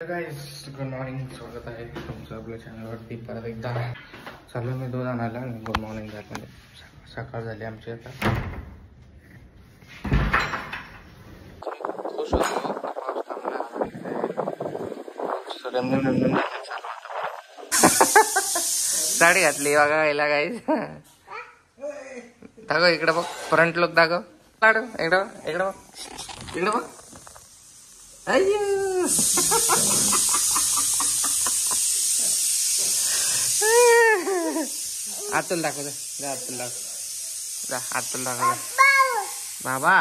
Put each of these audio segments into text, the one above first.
Guys good morning, स्वागत आहे तुमचं आपल्या चॅनलवरती परत एकदा. चालू मी दूध आणायला आणि गुड मॉर्निंग झालं. सकाळ झाली आमची आता. खुश होतो पाऊस थांबला. साडी घातली बघा यायला गाईस. दाखव इकडे बघ, फ्रंट लुक दाखव. लाडू इकडं इकडं बघ, इकडं बघ. आतून दाखव जा, आतून दाखव जा, आतून दाखव बाबा.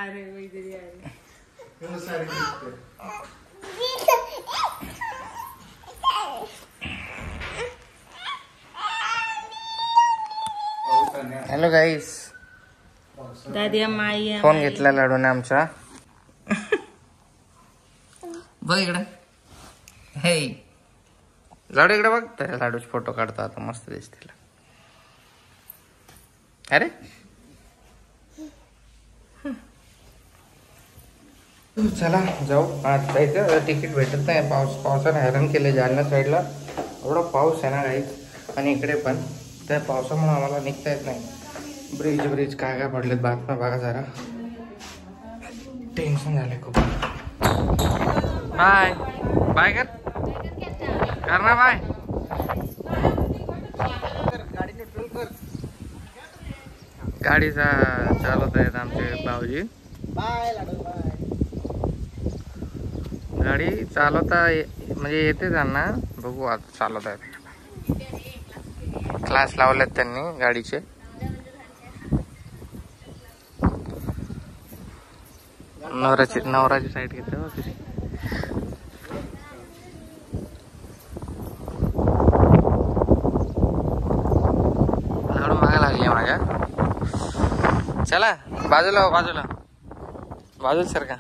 अरे hello guys, Dadi my phone घेतला लाडूने आमच्या. बघ इकडे, हे लाडू इकडे बघ. त्या लाडूचे फोटो काढतो आता, मस्त दिसतील. अरे चला जाऊ. आज जायचं, तिकीट भेटत नाही. पावसाने हैराण केले जालना साईडला. एवढा पाऊस आहे ना गाईस, आणि इकडे पण. त्या पावसामुळे आम्हाला निघता येत नाही. ब्रिज काय काय पडलेत बातम्या बघा जरा. टेन्शन झालंय खूप. बाय बाय कर ना बाय. गाडीचा चालवत आहेत आमचे भाऊजी. गाडी चालवता म्हणजे येते त्यांना. बघू आता चालवता येते. क्लास लावलेत त्यांनी गाडीचे. नवराची साईड घेते कशी. लाडू मागा लागली माझ्या. चला बाजूला बाजूला सर का.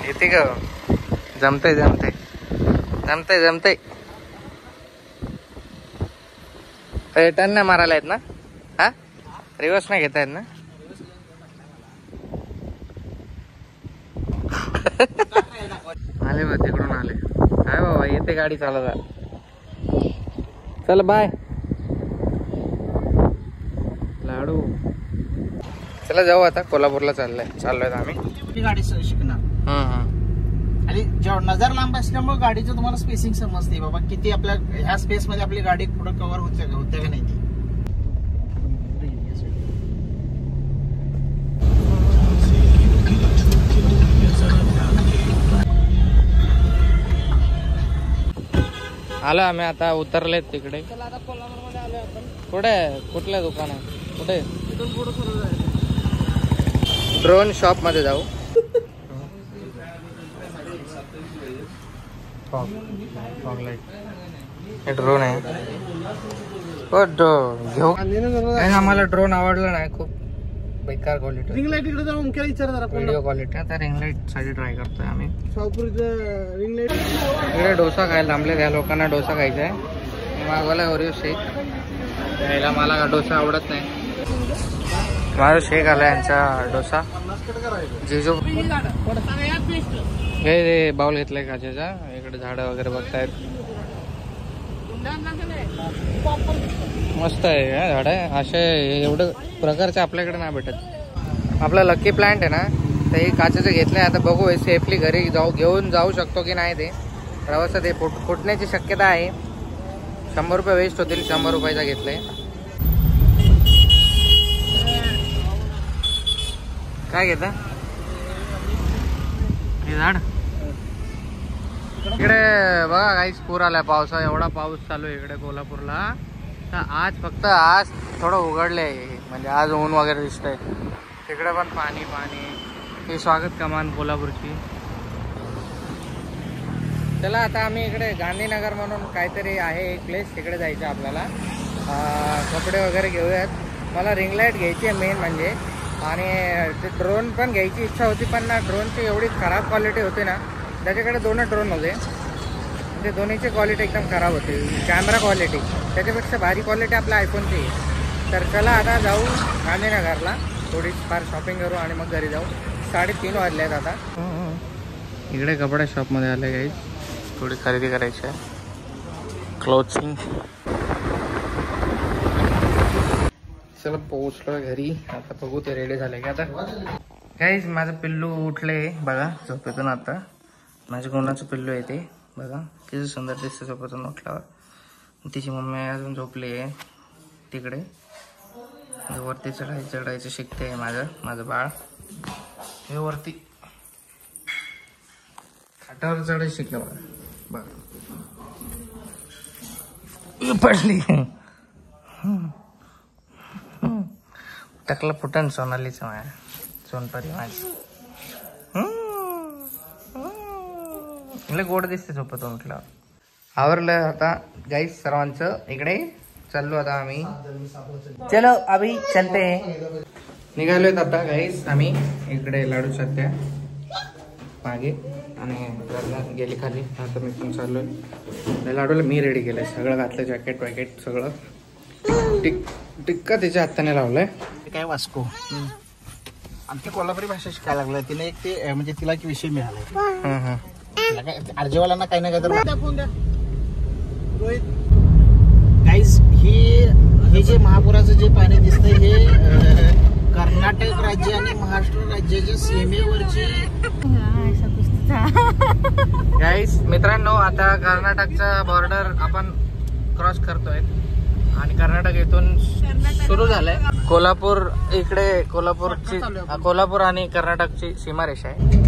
येते का? जमतय टर्न नाही मारायला आहेत ना. हा रिवर्स नाही घेता येत ना. आले बा तिकडून आले. काय बाबा येते गाडी चालवता. चल बाय लाडू. चला जाऊ आता. कोल्हापूरला चाललोय आम्ही. गाडी शिकणार. आणि जेव्हा नजर लांब असल्यामुळे गाडीचं तुम्हाला स्पेसिंग समजते बाबा किती आपल्या ह्या स्पेस मध्ये आपली गाडी पुढे कव्हर होते का नाही ती. आलो आम्ही आता. उतरलेत तिकडे. आता कोल्हापूरमध्ये आलोय आपण. कुठल्या दुकान आहे? कुठे? इथून पुढे सुरू जायचं. ड्रोन शॉप मध्ये जाऊ. हे ड्रोन आहे. घेऊ. आम्हाला ड्रोन आवडला नाही. खूप बेकार क्वालिटी. रिंग लाईट इकडे जाऊन ओमक्याला विचार जरा. Video quality. आता रिंग लाईट साठी ट्राय करतोय आम्ही. Shahpur ring light. इकडे डोसा खायला थांबले. त्या लोकांना डोसा खायचा आहे. मागवला ओरिओ शेक. यायला मला डोसा आवडत नाही. माझा शेक आला यांचा डोसा. जिजू हे बाउल घेतलाय काचेचा. इकडे झाडं वगैरे बघतायत. मस्त आहे हा झाड आहे. असे एवढं प्रकारचे आपल्याकडे नाही भेटत. आपला लकी प्लांट आहे ना, तर हे काचेचं घेतलंय. आता बघू सेफली घरी घेऊन जाऊ शकतो की नाही. ते प्रवासात हे फुटण्याची शक्यता आहे. 100 रुपये वेस्ट होतील. 100 रुपयाचा घेतलंय. काय घेता हे झाड? इकडे बघा काहीच पूर आलाय. पावसा एवढा पाऊस चालू आहे इकडे कोल्हापूरला. तर आज थोडं उघडलंय. म्हणजे आज ऊन वगैरे दिसतंय. तिकडे पण पाणी. ही स्वागत कमान कोल्हापूरची. चला आता आम्ही इकडे गांधीनगर म्हणून काहीतरी आहे एक प्लेस. तिकडे जायचं आपल्याला. कपडे वगैरे घेऊयात. मला रिंग लाईट घ्यायची आहे मेन म्हणजे. आणि ते ड्रोन पण घ्यायची इच्छा होती, पण ना ड्रोनची एवढी खराब क्वालिटी होती ना. त्याच्याकडे 2 ड्रोन होते. ते दोन्हीची क्वालिटी एकदम खराब होते. कॅमेरा क्वालिटी त्याच्यापेक्षा भारी क्वालिटी आपल्या आयफोनची आहे. तर चला आता जाऊ गांधीनगरला, थोडी फार शॉपिंग करू आणि मग घरी जाऊ. 3:30 वाजले आहेत आता. इकडे कपडा शॉपमध्ये आले काही, थोडी खरेदी करायची आहे. क्लोथिंग. चला पोहोचलो घरी. आता बघू ते रेडी झाले का. आता काहीच माझं पिल्लू उठले बघा झोपेतून. आता माझ्या कोणाचं पिल्लू आहे ते बघा, किती सुंदर दिसतं झोपेतून उठल्यावर. तिची मम्मी अजून झोपली आहे तिकडे, वरती चढायचं शिकते माझं बाळ. हे वरती खाटावर चढायचं शिकलं बघा. पडली टकला फुटन सोनालीचं माझ्या सोनपरी माझी. गोड दिसते झोपत उठल्यावर. आवरलं आता गाईस सर्वांचं. इकडे चाललो आता आम्ही. चलो अभि चलते. निघालोय आता गाईस आम्ही. इकडे लाडू सध्या मागे आणि गेली खाली. आता मी पण चाललोय. लाडूला मी रेडी केलंय, सगळं घातलं, जॅकेट वॅकेट सगळं. टिक्का तिच्या हाताने लावलाय. काय वास्को आणि ती कोल्हापुरी भाषा शिकायला लागलं. तिने एक ते म्हणजे तिला एक विषय मिळाला. अर्जेवाल्यांना काही नाही काय तर गाईज हे जे महापुराचं जे पाणी दिसतंय हे कर्नाटक राज्य आणि महाराष्ट्र राज्याच्या सीमेवरचे. गाईस मित्रांनो, आता कर्नाटकचा बॉर्डर आपण क्रॉस करतोय आणि कर्नाटक इथून सुरू झालंय. कोल्हापूर इकडे कोल्हापूर आणि कर्नाटकची सीमारेषा आहे.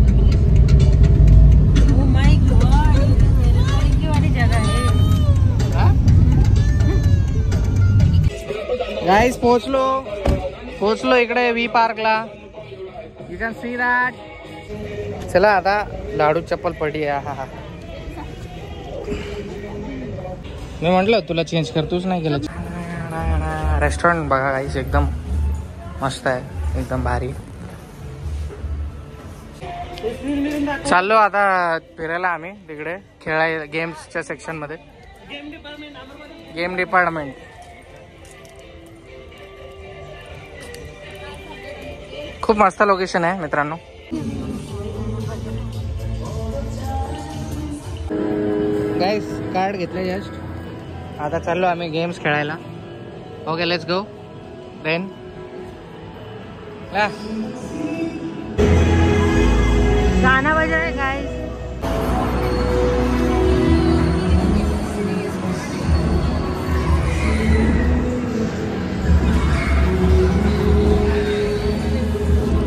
गाईस पोहोचलो इकडे वी पार्कला. You can see that. चला आता लाडू चप्पल पडली आहे. हा मी म्हटलं तुला चेंज कर, तूच नाही केलं. रेस्टॉरंट बघा गाईस, एकदम मस्त आहे, एकदम भारी. चाललो आता फिरायला आम्ही तिकडे खेळायला गेम्सच्या सेक्शन मध्ये. Game department. खूप मस्त लोकेशन आहे मित्रांनो. गाईस कार्ड घेतलं जस्ट. आता चाललो आम्ही गेम्स खेळायला. Okay let's go then. गाना बजा है गाइस.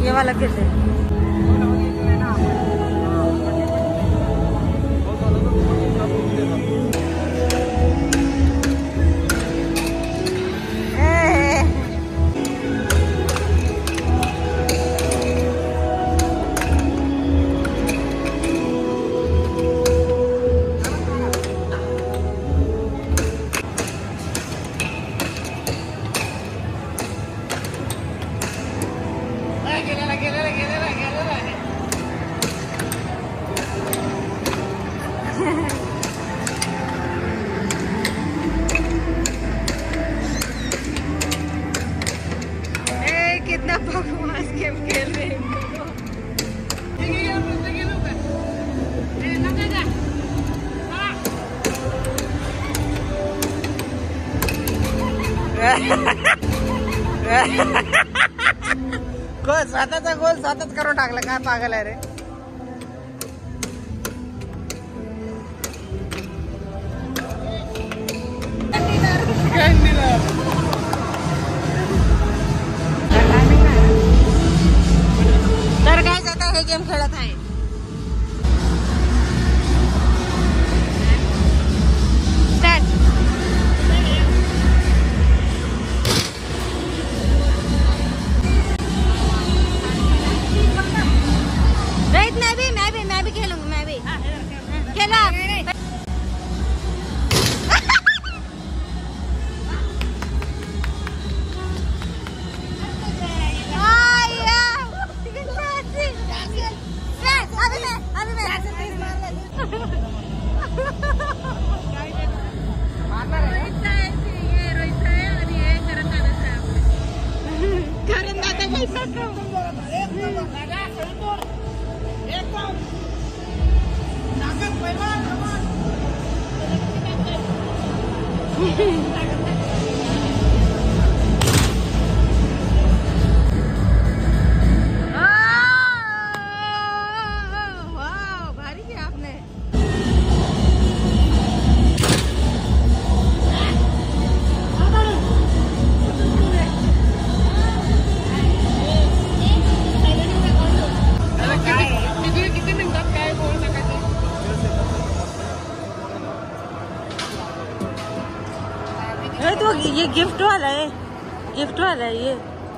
ये वाला कैसे कितना बकवास गेम खेल रहे हैं. स्वतःचा गोल स्वतःच करून टाकला. काय पागल आहे रे. तर काय आता हे गेम खेळत आहे. मैं भी खेलूंगी. मैं भी खेला. भारी किया आपने। किती मिनिटात काय बोल नका। तो ये गिफ्ट वाला है, गिफ्ट वाला है ये।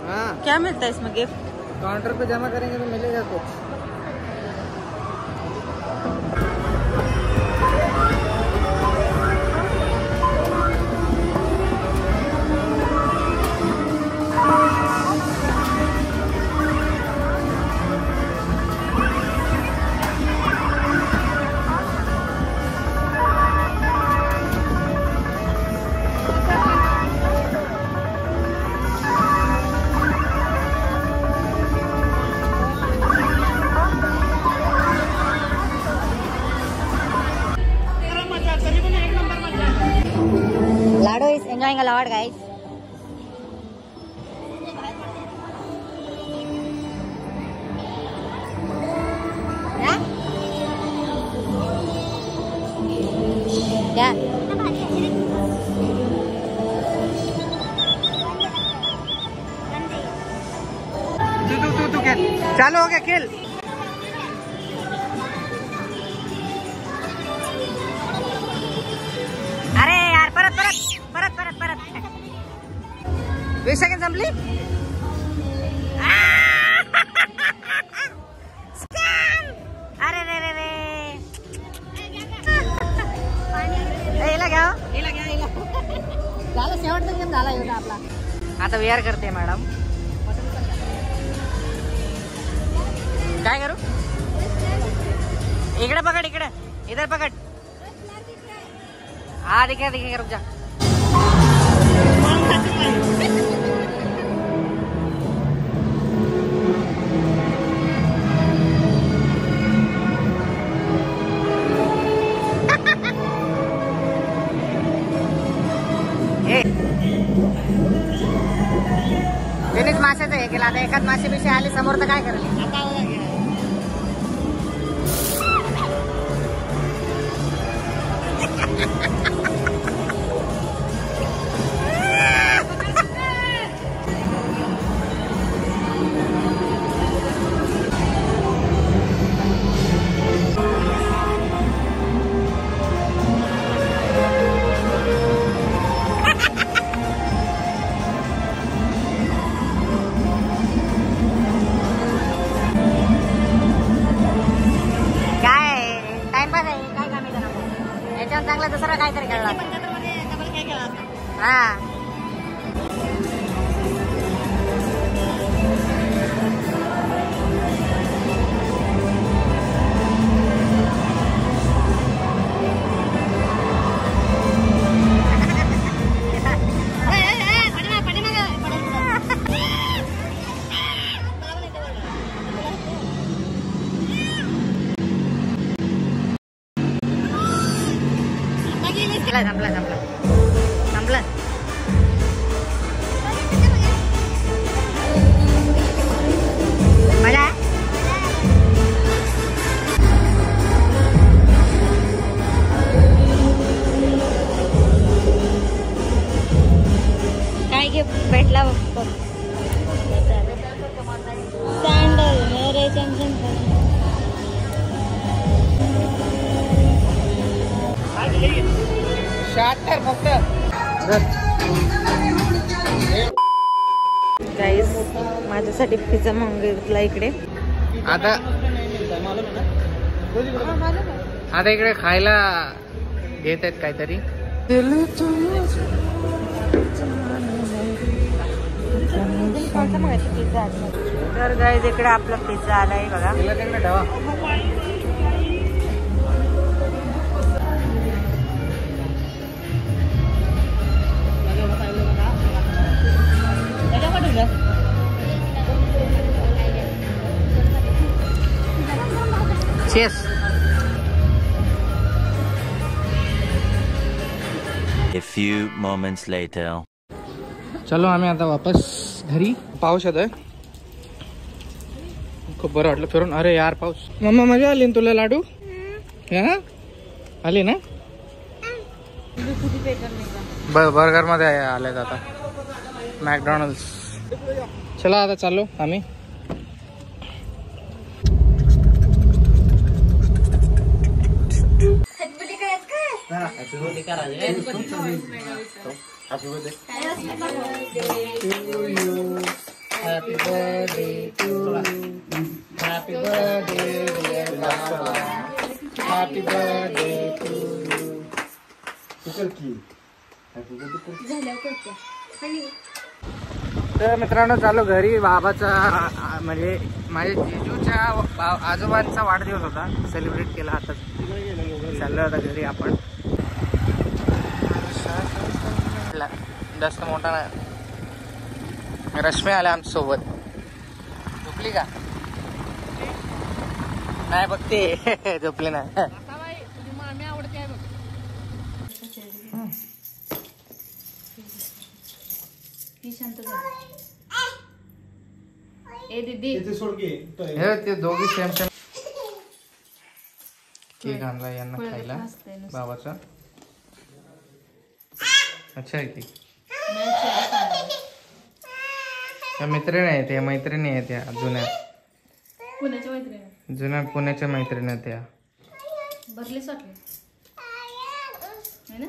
हाँ, क्या मिलता है इसमें गिफ्ट? काउंटर पे जमा करेंगे तो मिलेगा कुछ। Lado is enjoying a lot, guys. Yeah. तू खेल, चालू हो गया खेल। अरे यार परत परत परत परत परत 20 सेकंड संपली। अरे रे रे रे हिला घ्या झालं शेवटचा गेम झाला एवढा आपला। आता विहार करते मॅडम। काय करू? इकडे पकड, इकडे इधर पकड। हाँ दिखे दिखे, रुक जा। फिनिश माशाचं हे केलं आता। एखाद मासे बिशे आले समोर तर काय करेल? चांगला दुसरा काहीतरी खेळला। हा संपला संपला संपला। मजा काय गिफ्ट भेटला? सॅन्डल मेरे टेन्शन फक्त। गाईस माझ्यासाठी पिझ्झा मागवला इकडे। आता इकडे खायला घेत आहेत काहीतरी। तर गाईस इकडे आपला पिझ्झा आलाय बघा। Cheers. A few moments later. चलो आम्ही आता वापस घरी. पाऊस येतोय, खूप बरं वाटलं फिरून. अरे यार पाऊस. मम्मा मजा आली ना तुला लाडू? हा आली ना? बर्गर मध्ये आलेत आता मॅकडॉनल्ड्स. चला आता चाललो आम्ही. Happy birthday to you. Happy birthday dear Baba. Happy birthday to you. तर मित्रांनो चालू घरी. बाबाचा म्हणजे माझ्या जिजूच्या आजोबांचा वाढदिवस होता, सेलिब्रेट केला. आता चाललो होता घरी आपण. जास्त मोठा नाही. रश्मी आल्या आमच्या सोबत. झोपली का? नाही बघते झोपली नाही. ते दोघी सेम सेम केक आणला यांना खायला बाबाचा. अच्छा आहे केक. त्या मैत्रिणी आहेत, त्या मैत्रिणी आहेत, त्या जुन्या पुण्याच्या मैत्रिणी आहेत त्या. भरलेच वाटले है ना.